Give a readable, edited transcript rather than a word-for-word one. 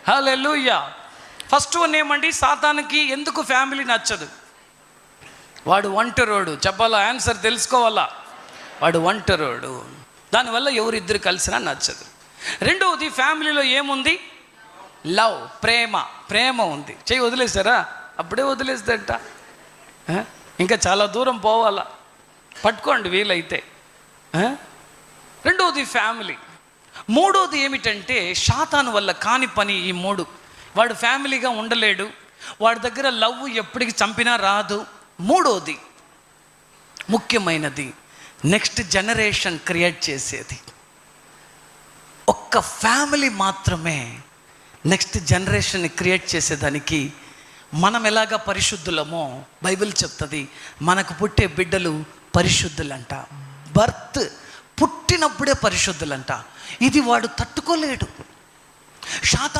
హల్లెలూయా. First one ఏమండి, సాతానుకి ఎందుకు family నచ్చదు? వాడు ఒంటరోడు. చెప్పాలా? ఆన్సర్ తెలుసుకోవాలా? వాడు ఒంటరోడు. దానివల్ల ఎవరిద్దరు కలిసినా నచ్చదు. రెండవది, ఫ్యామిలీలో ఏముంది? లవ్, ప్రేమ ఉంది. చెయ్యి వదిలేసారా? అప్పుడే వదిలేస్తాడట. ఇంకా చాలా దూరం పోవాలా, పట్టుకోండి వీలైతే. రెండవది ఫ్యామిలీ. మూడోది ఏమిటంటే, సాతాను వల్ల కాని పని ఈ మూడు. వాడు ఫ్యామిలీగా ఉండలేడు, వాడి దగ్గర లవ్ ఎప్పటికి చంపినా రాదు. మూడోది ముఖ్యమైనది, నెక్స్ట్ జనరేషన్ క్రియేట్ చేసేది. ఒక్క ఫ్యామిలీ మాత్రమే నెక్స్ట్ జనరేషన్ని క్రియేట్ చేసేదానికి. మనం ఎలాగ పరిశుద్ధులమో బైబిల్ చెప్తుంది, మనకు పుట్టే బిడ్డలు పరిశుద్ధులంట. పుట్టినప్పుడే పరిశుద్ధులంట. ఇది వాడు తట్టుకోలేడు. సాతాను